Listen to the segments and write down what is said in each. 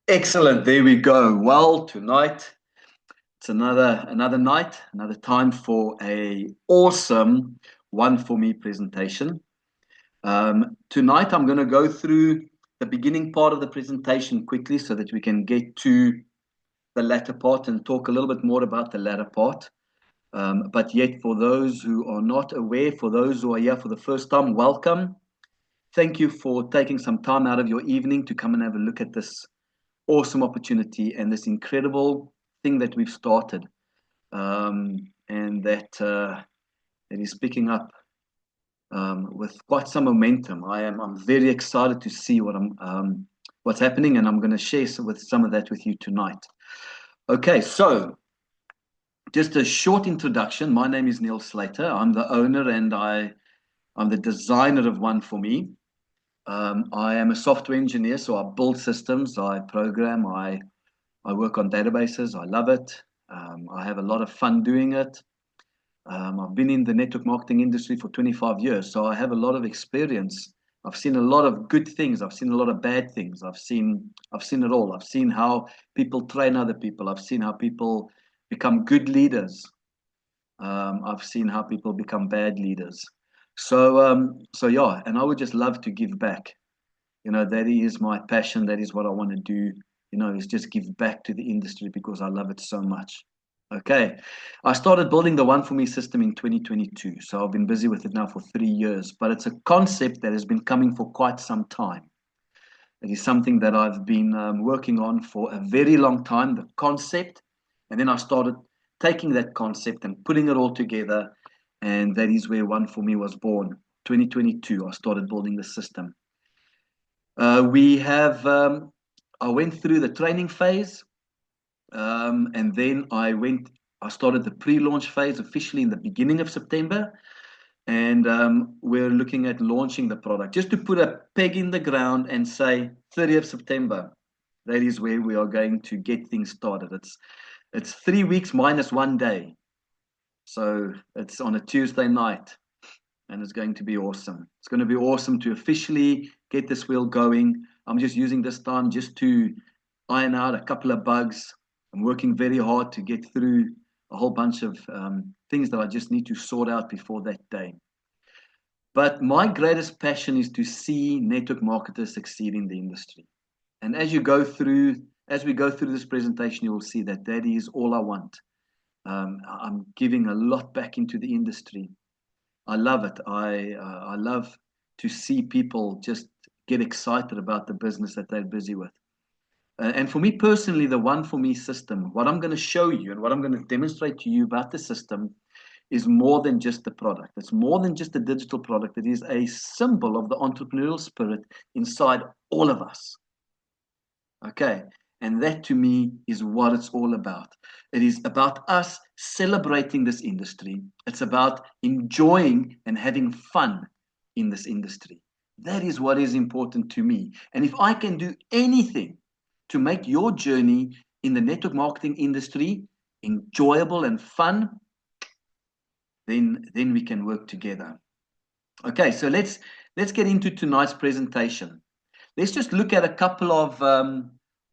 Excellent. There we go. Well, tonight it's another night, another time for a awesome one for me presentation. Tonight I'm going to go through the beginning part of the presentation quickly so that we can get to the latter part and talk a little bit more about the latter part. But yet, for those who are not aware, for those who are here for the first time, welcome. Thank you for taking some time out of your evening to come and have a look at this awesome opportunity and this incredible thing that we've started, and that is picking up with quite some momentum. I'm very excited to see what's happening, and I'm going to share some of that with you tonight. Okay, so just a short introduction. My name is Neil Slater. I'm the owner and I'm the designer of ONEfourMe. I am a software engineer, so I build systems, I program, I work on databases. I love it. I have a lot of fun doing it. I've been in the network marketing industry for 25 years, so I have a lot of experience. I've seen a lot of good things. I've seen a lot of bad things. I've seen it all. I've seen how people train other people. I've seen how people become good leaders. I've seen how people become bad leaders. So yeah, and I would just love to give back. That is my passion. That is what I want to do, is just give back to the industry because I love it so much. Okay. I started building the ONEfourMe system in 2022. So I've been busy with it now for 3 years, but it's a concept that has been coming for quite some time. It is something that I've been working on for a very long time, the concept. And then I started taking that concept and putting it all together. And that is where ONEfourMe was born. 2022, I started building the system. I went through the training phase, and then I started the pre-launch phase officially in the beginning of September, and we're looking at launching the product. Just to put a peg in the ground and say 30th September, that is where we are going to get things started. It's 3 weeks minus 1 day, so it's on a Tuesday night. And it's going to be awesome. It's going to be awesome to officially get this wheel going. I'm just using this time just to iron out a couple of bugs. I'm working very hard to get through a whole bunch of things that I just need to sort out before that day. But my greatest passion is to see network marketers succeed in the industry. And as we go through this presentation, you will see that is all I want. I'm giving a lot back into the industry. I love it. I love to see people just get excited about the business that they're busy with. And for me personally, the ONEfourMe system, what I'm going to show you and what I'm going to demonstrate to you about the system is more than just the product. It's more than just a digital product. It is a symbol of the entrepreneurial spirit inside all of us. Okay. And that to me is what it's all about. It is about us celebrating this industry. It's about enjoying and having fun in this industry. That is what is important to me. And if I can do anything to make your journey in the network marketing industry enjoyable and fun, then we can work together. Okay, so let's get into tonight's presentation. Let's just look at a couple of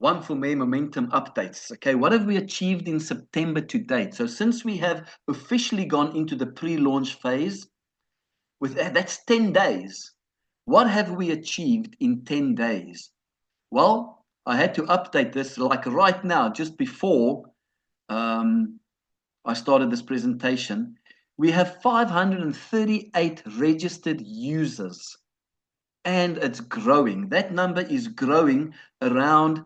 ONEfourMe momentum updates. Okay, what have we achieved in September to date? So since we have officially gone into the pre-launch phase, that's 10 days. What have we achieved in 10 days? Well, I had to update this like right now, just before I started this presentation. We have 538 registered users, and it's growing. That number is growing around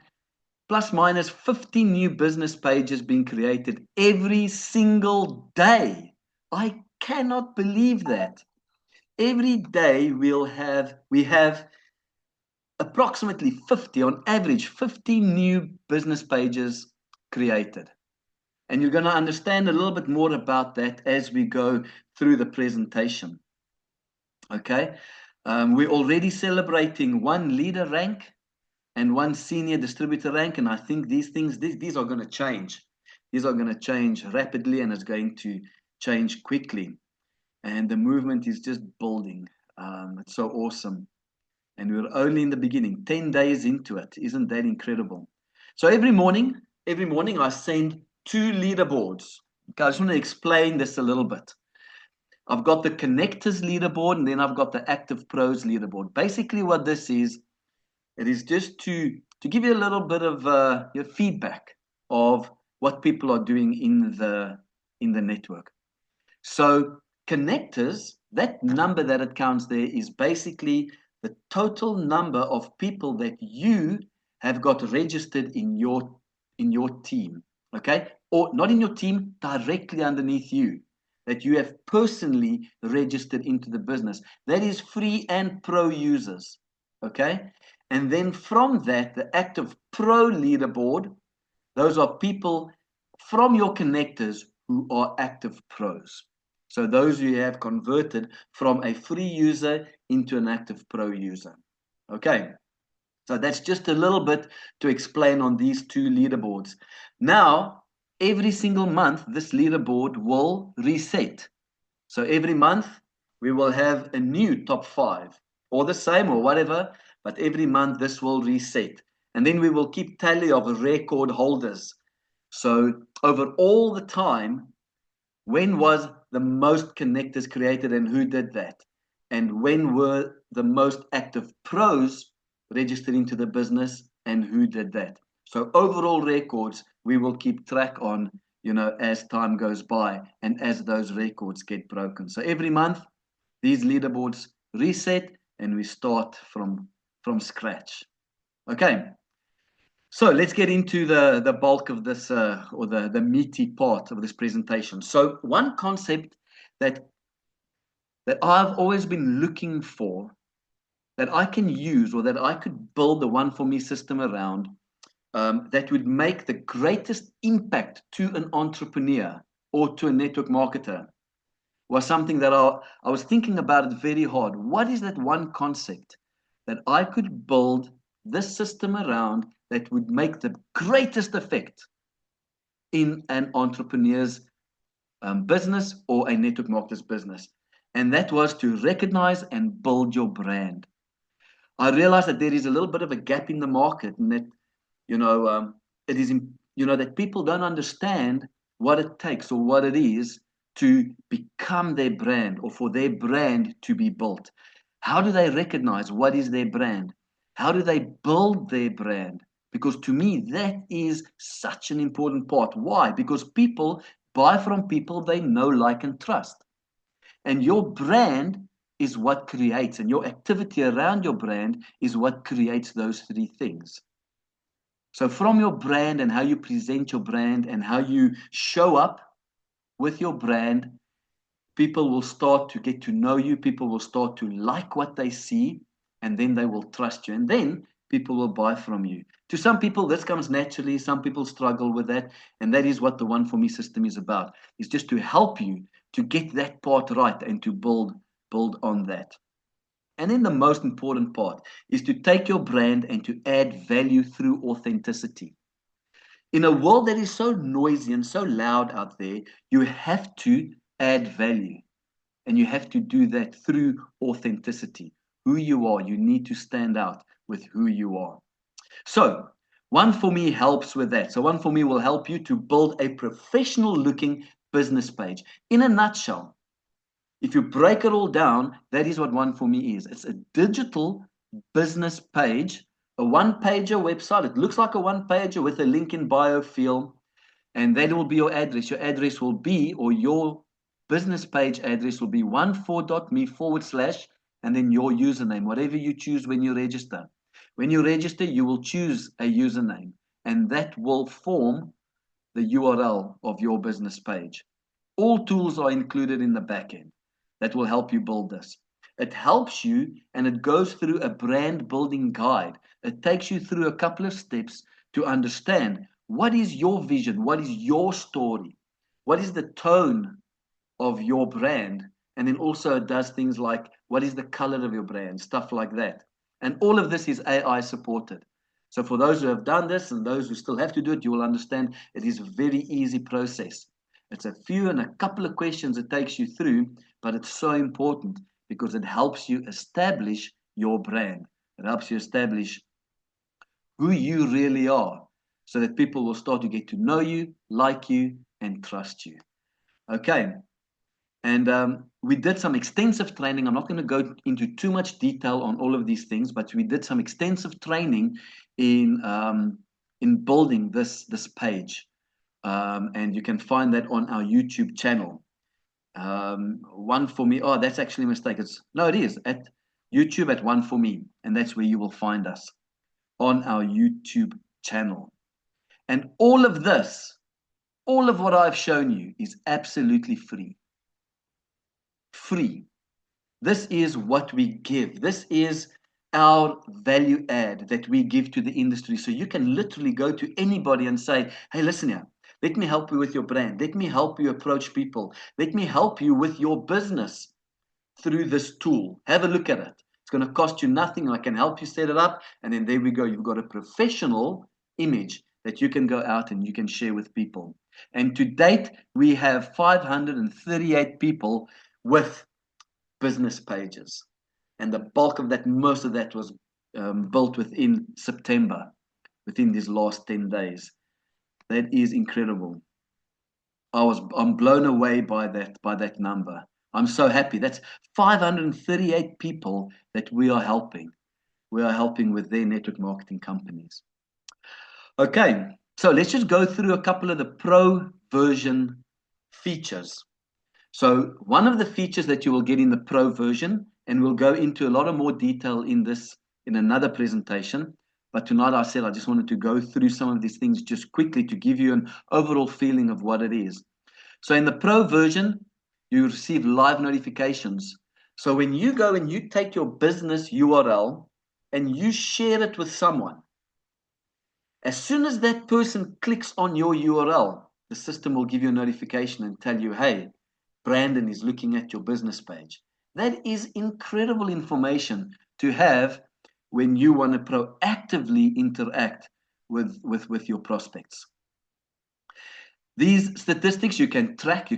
plus minus 50 new business pages being created every single day. I cannot believe that. Every day we have approximately 50, on average, 50 new business pages created. And you're going to understand a little bit more about that as we go through the presentation. Okay, we're already celebrating one leader rank and one senior distributor rank, and I think these are going to change. These are going to change rapidly, and it's going to change quickly. And the movement is just building. It's so awesome. And we're only in the beginning, 10 days into it. Isn't that incredible? So every morning I send 2 leaderboards. Okay, I just want to explain this a little bit. I've got the connectors leaderboard, and then I've got the active pros leaderboard. Basically what this is, it is just to give you a little bit of your feedback of what people are doing in the network. So connectors, that number that it counts there is basically the total number of people that you have got registered in your team, okay? Or not in your team, directly underneath you, that you have personally registered into the business. That is free and pro users, okay? And then from that, the active pro leaderboard, those are people from your connectors who are active pros. So those who have converted from a free user into an active pro user. Okay, so that's just a little bit to explain on these 2 leaderboards. Now, every single month, this leaderboard will reset. So every month, we will have a new top 5, or the same, or whatever, but every month this will reset. And then we will keep tally of record holders. So over all the time, when was the most connectors created and who did that? And when were the most active pros registered into the business and who did that? So overall records, we will keep track on, as time goes by and as those records get broken. So every month, these leaderboards reset and we start from scratch. Okay. So let's get into the bulk of this, or the meaty part of this presentation. So one concept that I've always been looking for, that I can use, or that I could build the ONEfourMe system around, that would make the greatest impact to an entrepreneur or to a network marketer, was something that I was thinking about it very hard. What is that one concept that I could build this system around that would make the greatest effect in an entrepreneur's business or a network marketer's business? And that was to recognize and build your brand. I realized that there is a little bit of a gap in the market, and that it is that people don't understand what it takes or what it is to become their brand, or for their brand to be built. How do they recognize what is their brand? How do they build their brand? Because to me, that is such an important part. Why? Because people buy from people they know, like, and trust. And your brand is what creates, and your activity around your brand is what creates those 3 things. So from your brand and how you present your brand and how you show up with your brand, people will start to get to know you. People will start to like what they see, and then they will trust you. And then people will buy from you. To some people, this comes naturally. Some people struggle with that. And that is what the ONEfourMe system is about. It's just to help you to get that part right and to build on that. And then the most important part is to take your brand and to add value through authenticity. In a world that is so noisy and so loud out there, you have to add value. And you have to do that through authenticity. Who you are, you need to stand out with who you are. So, ONEfourMe helps with that. So, ONEfourMe will help you to build a professional looking business page. In a nutshell, if you break it all down, that is what ONEfourMe is. It's a digital business page, a one-pager website. It looks like a one-pager with a link in bio field, and that will be your address. Your address will be, or your business page address will be onefour.me/ and then your username, whatever you choose when you register. When you register, you will choose a username, and that will form the URL of your business page. All tools are included in the backend that will help you build this. It helps you, and it goes through a brand building guide. It takes you through a couple of steps to understand what is your vision, what is your story, what is the tone of your brand, and then also it does things like what is the color of your brand, stuff like that. And all of this is AI supported. So for those who have done this and those who still have to do it, you will understand it is a very easy process. It's a few and a couple of questions it takes you through, but it's so important because it helps you establish your brand. It helps you establish who you really are. so that people will start to get to know you, like you, and trust you. Okay. And we did some extensive training. I'm not going to go into too much detail on all of these things, but we did some extensive training in building this page. And you can find that on our YouTube channel. ONEfourMe. Oh, that's actually a mistake. It is at YouTube at ONEfourMe, and that's where you will find us on our YouTube channel. And all of this, all of what I've shown you is absolutely free. Free. This is what we give. This is our value add that we give to the industry. So you can literally go to anybody and say, hey, listen here, let me help you with your brand. Let me help you approach people. Let me help you with your business through this tool. Have a look at it. It's going to cost you nothing. I can help you set it up. And then there we go. You've got a professional image that you can go out and you can share with people. And to date, we have 538 people with business pages. And the bulk of that, most of that was built within September, within these last 10 days. That is incredible. I'm blown away by that number. I'm so happy. That's 538 people that we are helping. We are helping with their network marketing companies. Okay, so let's just go through a couple of the pro version features. So one of the features that you will get in the pro version, and we'll go into a lot of more detail in this in another presentation, but tonight I said I just wanted to go through some of these things just quickly to give you an overall feeling of what it is. So in the pro version, you receive live notifications. So when you go and you take your business URL and you share it with someone, as soon as that person clicks on your URL, the system will give you a notification and tell you, hey, Brandon is looking at your business page. That is incredible information to have when you want to proactively interact with your prospects. These statistics you can track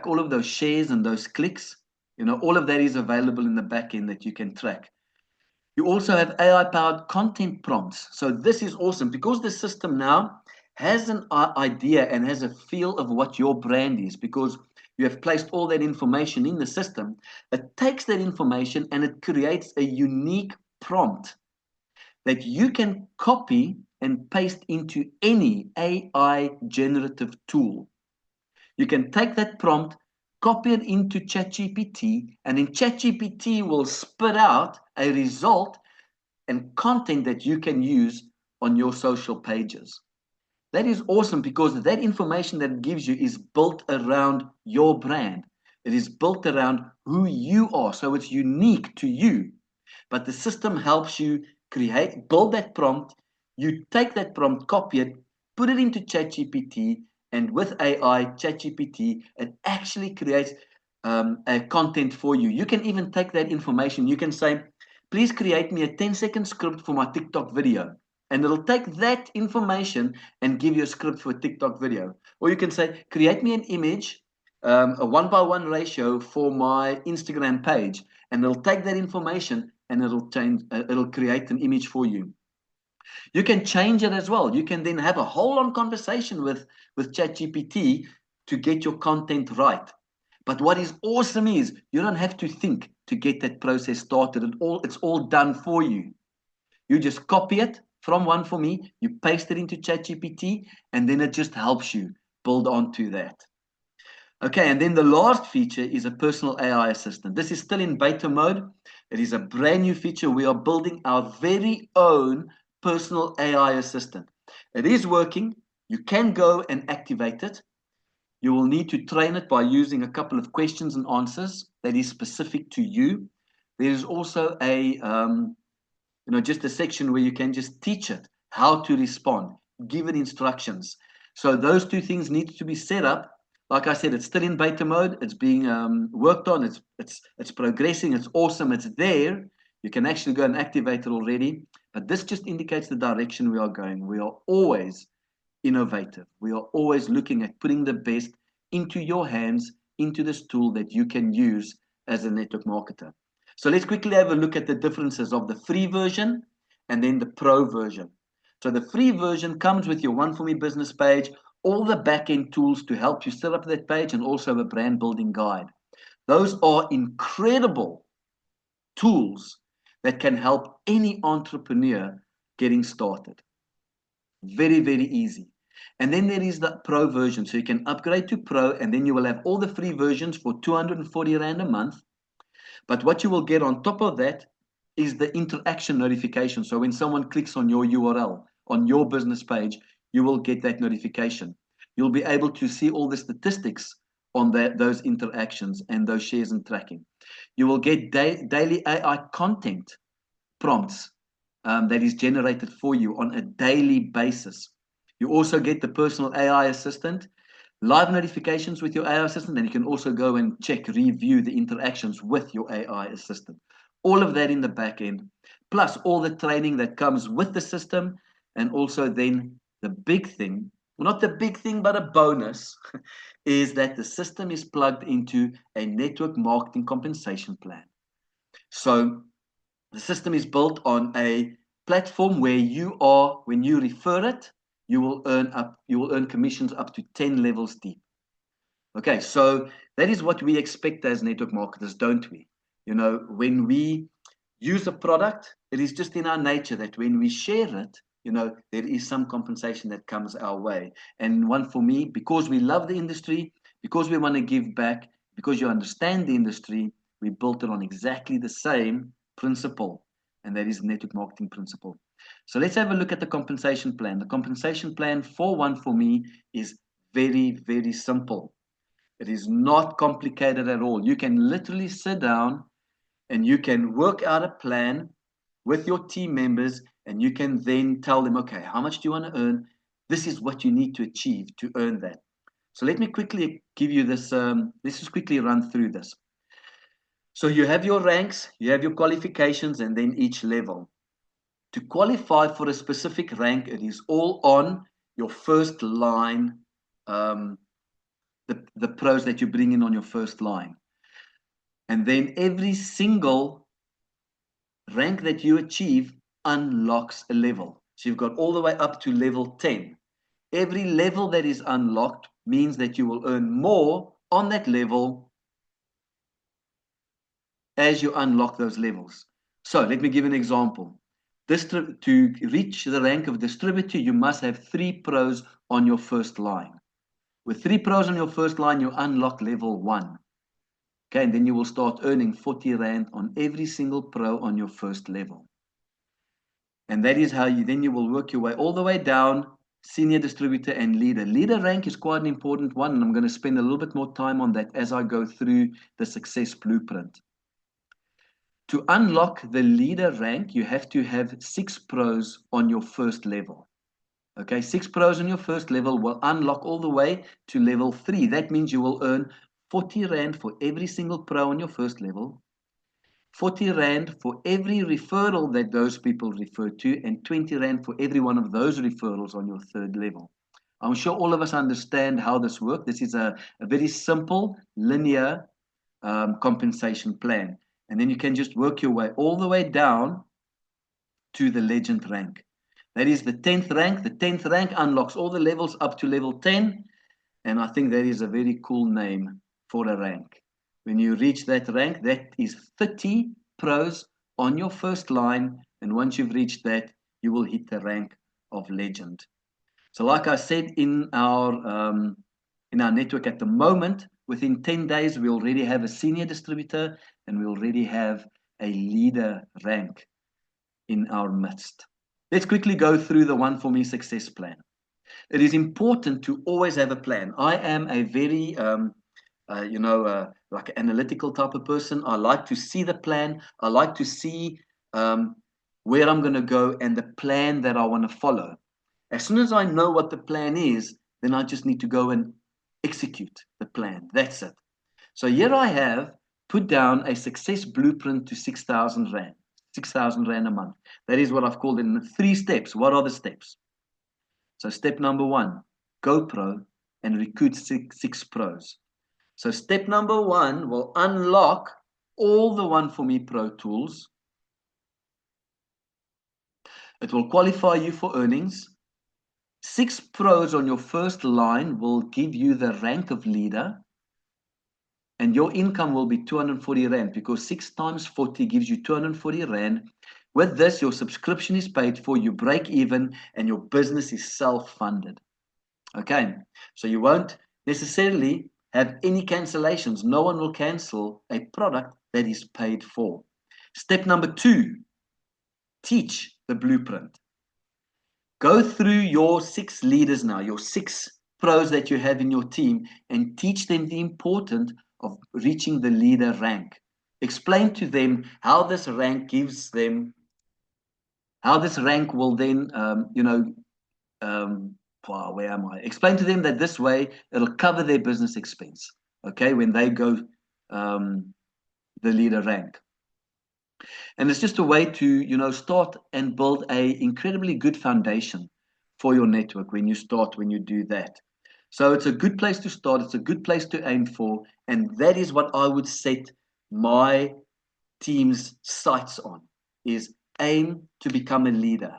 all of those shares and those clicks. All of that is available in the back end that you can track. You also have AI-powered content prompts. So this is awesome because the system now has an idea and has a feel of what your brand is, because you have placed all that information in the system. It takes that information and it creates a unique prompt that you can copy and paste into any AI generative tool. You can take that prompt, copy it into ChatGPT, and then ChatGPT will spit out a result and content that you can use on your social pages. That is awesome because that information that it gives you is built around your brand. It is built around who you are, so it's unique to you. But the system helps you build that prompt. You take that prompt, copy it, put it into ChatGPT, and with AI, ChatGPT, it actually creates a content for you. You can even take that information. You can say, please create me a 10-second script for my TikTok video. And it'll take that information and give you a script for a TikTok video. Or you can say, create me an image, a 1:1 ratio for my Instagram page. And it'll take that information and it'll create an image for you. You can change it as well. You can then have a whole-on conversation with ChatGPT to get your content right. But what is awesome is you don't have to think to get that process started. It's all done for you. You just copy it from ONEfourMe, you paste it into ChatGPT, and then it just helps you build onto that. Okay, and then the last feature is a personal AI assistant. This is still in beta mode. It is a brand new feature. We are building our very own personal AI assistant. It is working. You can go and activate it. You will need to train it by using a couple of questions and answers that is specific to you. There is also just a section where you can just teach it how to respond, give it instructions. So those two things need to be set up. Like I said, it's still in beta mode. It's being worked on. It's progressing. It's awesome. It's there. You can actually go and activate it already. But this just indicates the direction we are going. We are always innovative. We are always looking at putting the best into your hands, into this tool that you can use as a network marketer. So let's quickly have a look at the differences of the free version and then the pro version. So the free version comes with your ONEfourMe business page, all the back-end tools to help you set up that page, and also a brand building guide. Those are incredible tools that can help any entrepreneur getting started. Very, very easy. And then there is the pro version. So you can upgrade to pro, and then you will have all the free versions for 240 Rand a month. But what you will get on top of that is the interaction notification. So when someone clicks on your URL, on your business page, you will get that notification. You'll be able to see all the statistics on those interactions and those shares and tracking. You will get daily AI content prompts that is generated for you on a daily basis. You also get the personal AI assistant, live notifications with your AI assistant, and you can also go and check, review the interactions with your AI assistant. All of that in the back end, plus all the training that comes with the system, and also then the big thing, not the big thing, but a bonus, is that the system is plugged into a network marketing compensation plan. So the system is built on a platform where when you refer it, you will earn commissions up to 10 levels deep. Okay, so that is what we expect as network marketers, don't we? You know, when we use a product, it is just in our nature that when we share it, you know, there is some compensation that comes our way. And ONEfourMe, because we love the industry, because we want to give back, because you understand the industry, we built it on exactly the same principle, and that is the network marketing principle. So let's have a look at the compensation plan. The compensation plan for ONEfourMe is very, very simple. It is not complicated at all. You can literally sit down and you can work out a plan with your team members, and you can then tell them, okay, how much do you want to earn? This is what you need to achieve to earn that. So let me quickly give you this. Let's just quickly run through this. So you have your ranks, you have your qualifications, and then each level. To qualify for a specific rank, it is all on your first line, the pros that you bring in on your first line. And then every single rank that you achieve unlocks a level. So you've got all the way up to level 10. Every level that is unlocked means that you will earn more on that level as you unlock those levels. So let me give an example. To reach the rank of distributor, you must have 3 pros on your first line. With 3 pros on your first line, you unlock level 1. Okay, and then you will start earning 40 Rand on every single pro on your first level. And that is how you will work your way all the way down, senior distributor and leader. Leader rank is quite an important one, and I'm going to spend a little bit more time on that as I go through the success blueprint. To unlock the leader rank, you have to have 6 pros on your first level. Okay, 6 pros on your first level will unlock all the way to level 3. That means you will earn 40 Rand for every single pro on your first level, 40 Rand for every referral that those people refer to, and 20 Rand for every one of those referrals on your third level. I'm sure all of us understand how this works. This is a very simple, linear compensation plan. And then you can just work your way all the way down to the legend rank. That is the 10th rank. The 10th rank unlocks all the levels up to level 10. And I think that is a very cool name for a rank. When you reach that rank, that is 30 pros on your first line. And once you've reached that, you will hit the rank of legend. So like I said, in our network at the moment, within 10 days, we already have a senior distributor and we already have a leader rank in our midst. Let's quickly go through the ONEfourMe success plan. It is important to always have a plan. I am a very, like analytical type of person. I like to see the plan. I like to see where I'm going to go and the plan that I want to follow. As soon as I know what the plan is, then I just need to go and execute the plan. That's it. So here I have put down a success blueprint to 6,000 Rand. 6,000 Rand a month. That is what I've called in 3 steps. What are the steps? So step number 1, go pro and recruit 6 pros. So step number 1 will unlock all the ONEfourMe Pro tools. It will qualify you for earnings. 6 pros on your first line will give you the rank of leader, and your income will be 240 Rand, because 6 times 40 gives you 240 Rand. With this, your subscription is paid for, you break even, and your business is self-funded. Okay, so you won't necessarily have any cancellations. No one will cancel a product that is paid for. Step number 2, teach the blueprint. Go through your 6 leaders now, your 6 pros that you have in your team, and teach them the importance of reaching the leader rank. Explain to them how this rank gives them, how this rank will then, wow, where am I? Explain to them that this way it'll cover their business expense, okay, when they go the leader rank. And it's just a way to, start and build a incredibly good foundation for your network when you do that. So it's a good place to start. It's a good place to aim for. And that is what I would set my team's sights on, is aim to become a leader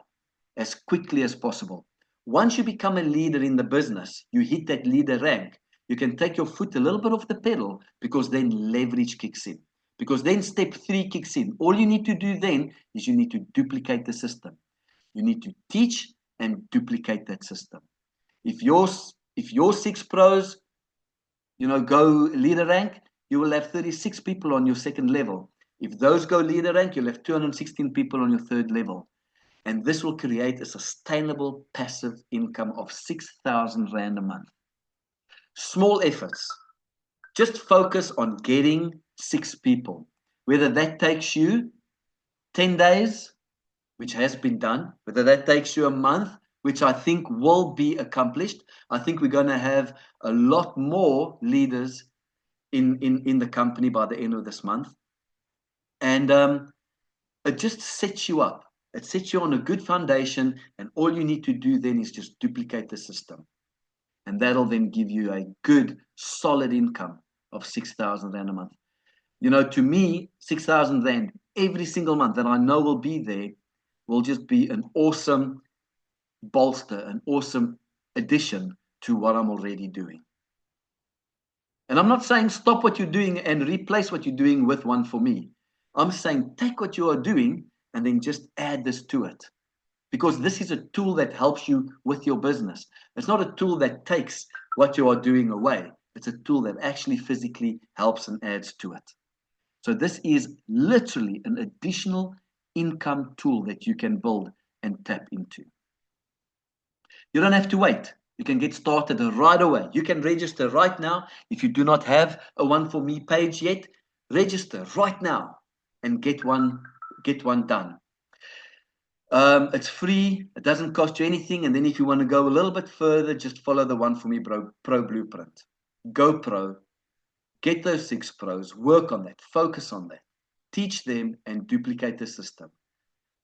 as quickly as possible. Once you become a leader in the business, you hit that leader rank, you can take your foot a little bit off the pedal, because then leverage kicks in. Because then step 3 kicks in. All you need to do then is you need to duplicate the system. You need to teach and duplicate that system. If your 6 pros, go leader rank, you will have 36 people on your second level. If those go leader rank, you'll have 216 people on your third level. And this will create a sustainable passive income of 6,000 Rand a month. Small efforts. Just focus on getting 6 people. Whether that takes you 10 days, which has been done, whether that takes you a month, which I think will be accomplished. I think we're going to have a lot more leaders in the company by the end of this month. And it just sets you up. It sets you on a good foundation, and all you need to do then is just duplicate the system. And that'll then give you a good, solid income of 6,000 Rand a month. To me, 6,000 Rand every single month that I know will be there will just be an awesome bolster, an awesome addition to what I'm already doing. And I'm not saying stop what you're doing and replace what you're doing with ONEfourMe. I'm saying take what you are doing and then just add this to it. Because this is a tool that helps you with your business. It's not a tool that takes what you are doing away. It's a tool that actually physically helps and adds to it. So this is literally an additional income tool that you can build and tap into. You don't have to wait. You can get started right away. You can register right now. If you do not have a ONEfourMe page yet, register right now and get one done. It's free. It doesn't cost you anything. And then if you want to go a little bit further, just follow the ONEfourMe Pro Blueprint. Go pro. Get those 6 pros. Work on that. Focus on that. Teach them and duplicate the system.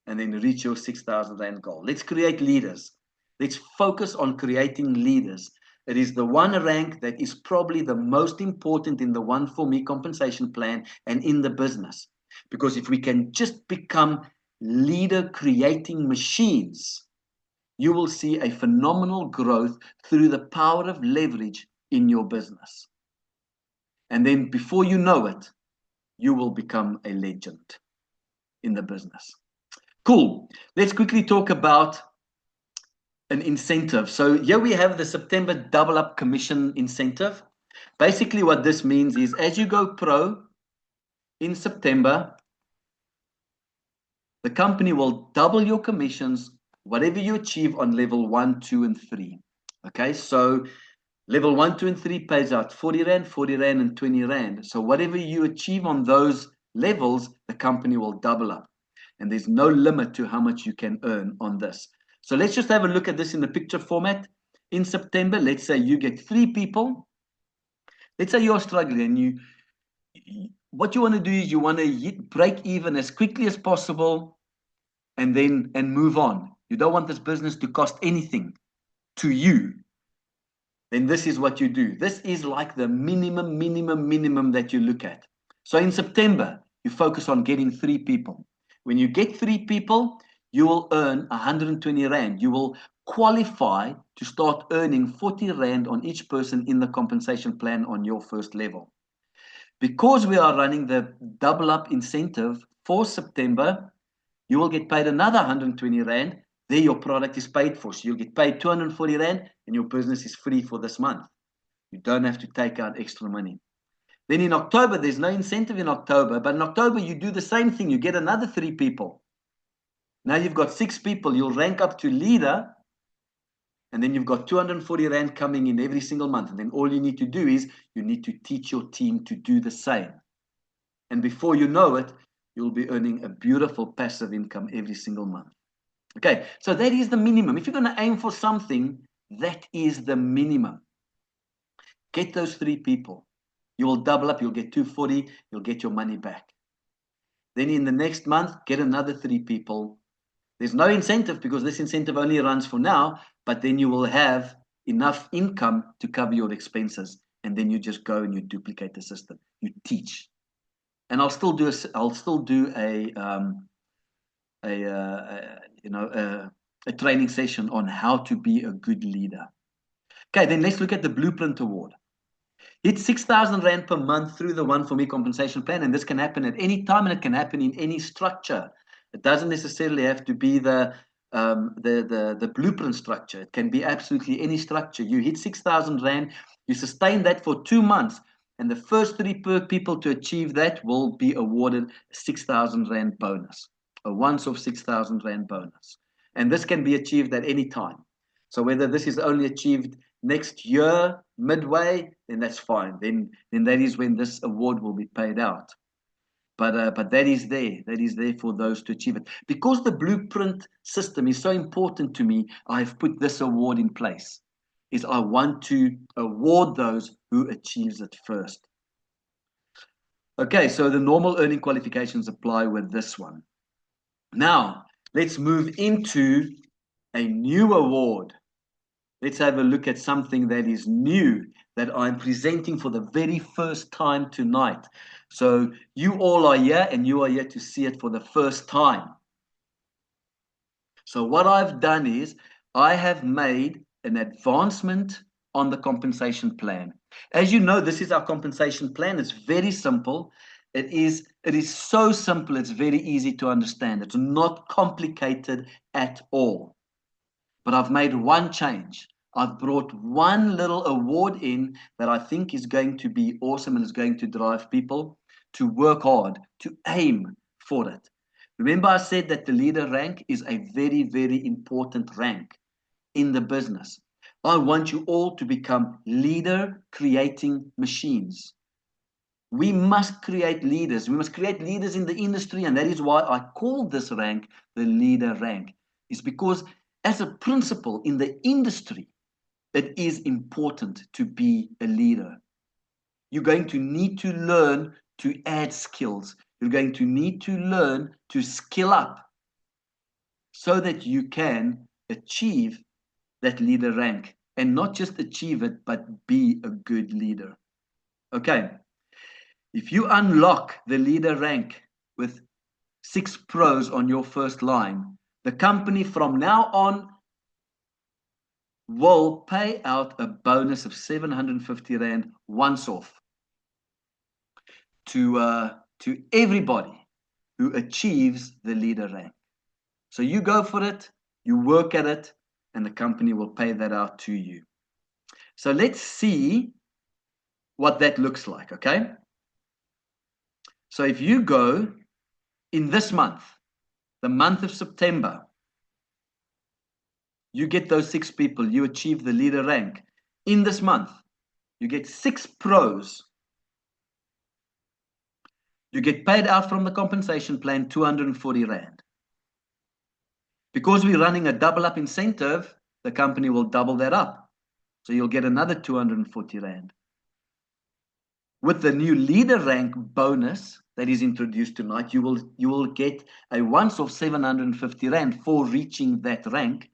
And then reach your 6,000 Rand goal. Let's create leaders. Let's focus on creating leaders. It is the one rank that is probably the most important in the ONEfourMe compensation plan and in the business. Because if we can just become leader creating machines, you will see a phenomenal growth through the power of leverage in your business. And then before you know it, you will become a legend in the business. Cool. Let's quickly talk about an incentive. So here we have the September double up commission incentive. Basically what this means is as you go pro in September, the company will double your commissions, whatever you achieve on level 1, 2, and 3. Okay, so level 1, 2, and 3 pays out 40 Rand, 40 Rand, and 20 Rand. So whatever you achieve on those levels, the company will double up. And there's no limit to how much you can earn on this. So let's just have a look at this in the picture format. In September, let's say you get 3 people. Let's say you're struggling and what you want to do is you want to break even as quickly as possible and move on. You don't want this business to cost anything to you. Then this is what you do. This is like the minimum that you look at. So in September, you focus on getting 3 people. When you get 3 people, you will earn 120 Rand. You will qualify to start earning 40 Rand on each person in the compensation plan on your first level. Because we are running the double up incentive for September, you will get paid another 120 Rand. There your product is paid for. So you'll get paid 240 Rand and your business is free for this month. You don't have to take out extra money. Then in October, there's no incentive in October, but in October you do the same thing. You get another 3 people. Now you've got 6 people. You'll rank up to leader, and then you've got 240 Rand coming in every single month. And then all you need to do is you need to teach your team to do the same. And before you know it, you'll be earning a beautiful passive income every single month. Okay, so that is the minimum. If you're going to aim for something, that is the minimum. Get those 3 people. You will double up, you'll get 240, you'll get your money back. Then in the next month, get another 3 people. There's no incentive because this incentive only runs for now, but then you will have enough income to cover your expenses. And then you just go and you duplicate the system. You teach. And I'll still do a training session on how to be a good leader. Okay, then let's look at the Blueprint Award. It's 6,000 Rand per month through the ONEfourMe compensation plan, and this can happen at any time, and it can happen in any structure. It doesn't necessarily have to be the blueprint structure. It can be absolutely any structure. You hit 6,000 Rand, you sustain that for 2 months, and the first 3 people to achieve that will be awarded a 6,000 Rand bonus, a once-off 6,000 Rand bonus. And this can be achieved at any time. So whether this is only achieved next year, midway, then that's fine. Then that is when this award will be paid out. But that is there. That is there for those to achieve it. Because the blueprint system is so important to me, I've put this award in place. Is I want to award those who achieves it first. Okay, so the normal earning qualifications apply with this one. Now, let's move into a new award. Let's have a look at something that is new that I'm presenting for the very first time tonight. So you all are here and you are here to see it for the first time. So what I've done is I have made an advancement on the compensation plan. As you know, this is our compensation plan. It's very simple. It is so simple, it's very easy to understand. It's not complicated at all. But I've made one change. I've brought one little award in that I think is going to be awesome and is going to drive people to work hard, to aim for it. Remember I said that the leader rank is a very, very important rank in the business. I want you all to become leader creating machines. We must create leaders. We must create leaders in the industry, and that is why I call this rank the leader rank. It's because as a principle in the industry, it is important to be a leader. You're going to need to learn to add skills. You're going to need to learn to skill up so that you can achieve that leader rank, and not just achieve it, but be a good leader. Okay, if you unlock the leader rank with 6 pros on your first line, the company from now on will pay out a bonus of 750 Rand once off to everybody who achieves the leader rank. So you go for it, you work at it, and the company will pay that out to you. So let's see what that looks like, okay? So if you go in this month, the month of September, you get those 6 people, you achieve the leader rank. In this month, you get 6 pros. You get paid out from the compensation plan 240 Rand. Because we're running a double up incentive, the company will double that up. So you'll get another 240 Rand. With the new leader rank bonus that is introduced tonight, you will get a once-off 750 Rand for reaching that rank.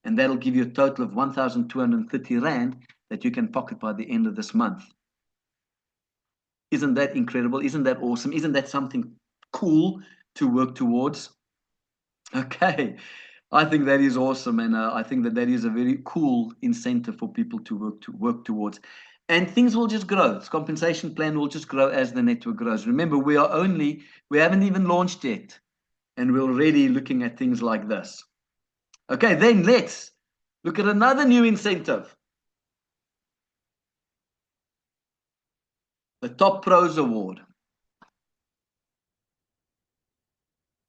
And that'll give you a total of 1,230 Rand that you can pocket by the end of this month. Isn't that incredible? Isn't that awesome? Isn't that something cool to work towards? Okay. I think that is awesome, and I think that that is a very cool incentive for people to work towards. And things will just grow. This compensation plan will just grow as the network grows. Remember, we haven't even launched yet, and we're already looking at things like this. Okay, then let's look at another new incentive. The Top Pros Award.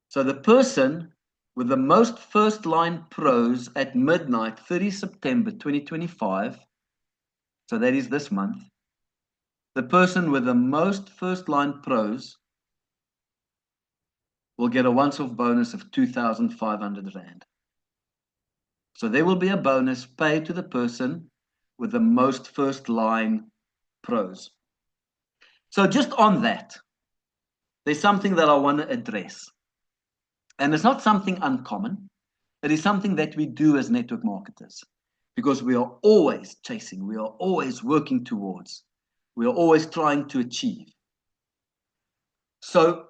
So the person with the most first line pros at midnight, 30 September 2025, so that is this month, the person with the most first line pros will get a once-off bonus of 2,500 Rand. So there will be a bonus paid to the person with the most first line pros. So just on that, there's something that I want to address. And it's not something uncommon. It is something that we do as network marketers because we are always chasing, we are always working towards, we are always trying to achieve. So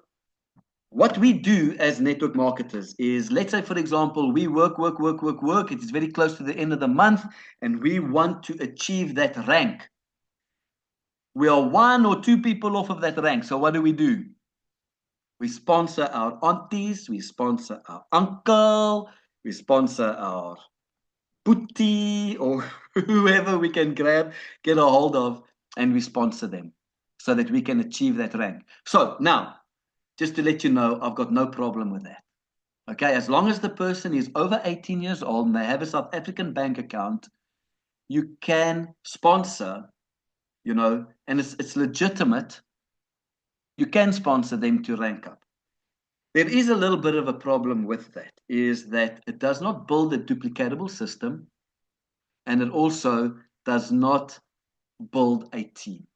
what we do as network marketers is, let's say, for example, we work. It is very close to the end of the month, and we want to achieve that rank. We are one or two people off of that rank. So what do? We sponsor our aunties, we sponsor our uncle, we sponsor our putty or whoever we can grab, get a hold of, and we sponsor them so that we can achieve that rank. So now, just to let you know, I've got no problem with that. Okay, as long as the person is over 18 years old and they have a South African bank account, you can sponsor, and it's legitimate. You can sponsor them to rank up. There is a little bit of a problem with that, is that it does not build a duplicatable system, and it also does not build a team.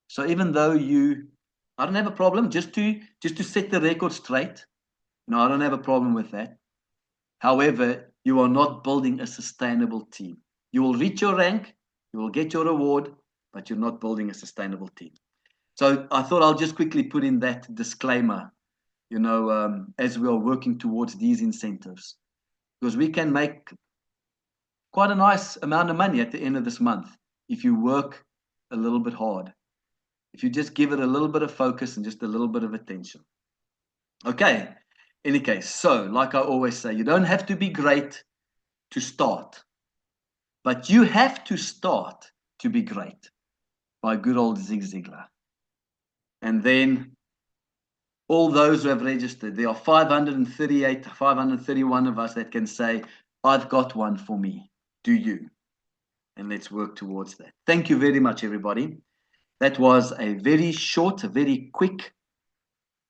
So even though I don't have a problem, just to set the record straight, no, I don't have a problem with that. However, you are not building a sustainable team. You will reach your rank, you will get your reward, but you're not building a sustainable team. So I thought I'll just quickly put in that disclaimer, as we are working towards these incentives, because we can make quite a nice amount of money at the end of this month if you work a little bit hard, if you just give it a little bit of focus and just a little bit of attention. Okay, any case, so like I always say, you don't have to be great to start, but you have to start to be great, by good old Zig Ziglar. And then all those who have registered, there are 538, 531 of us that can say, I've got one for me. Do you? And let's work towards that. Thank you very much, everybody. That was a very short, a very quick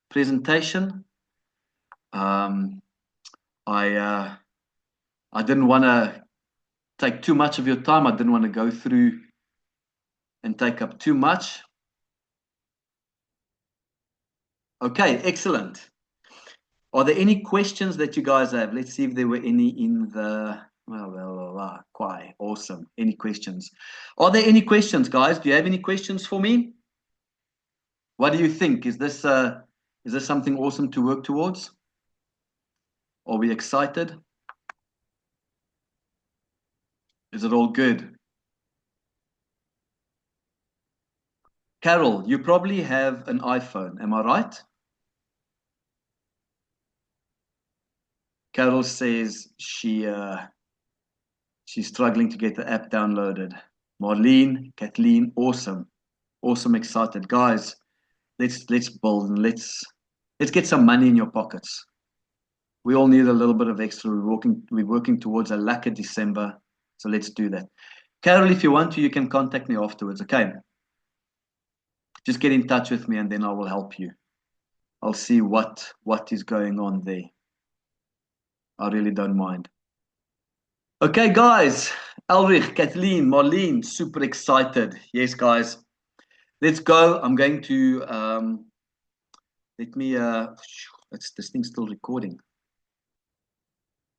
presentation. I didn't want to take too much of your time. I didn't want to go through and take up too much. Okay, excellent. Are there any questions that you guys have? Let's see if there were any in the... Quite awesome. Any questions? Are there any questions, guys? Do you have any questions for me? What do you think? Is this something awesome to work towards? Are we excited? Is it all good? Carol, you probably have an iPhone, am I right? Carol says she's struggling to get the app downloaded. Marlene, Kathleen, awesome, excited, guys. Let's build and let's get some money in your pockets. We all need a little bit of extra. We're working towards a lekker December, so let's do that. Carol, if you want to, you can contact me afterwards. Okay. Just get in touch with me and then I will help you. I'll see what is going on there. I really don't mind. Okay, guys. Elrich, Kathleen, Marlene, super excited. Yes, guys. Let's go. I'm going to let me this thing's still recording.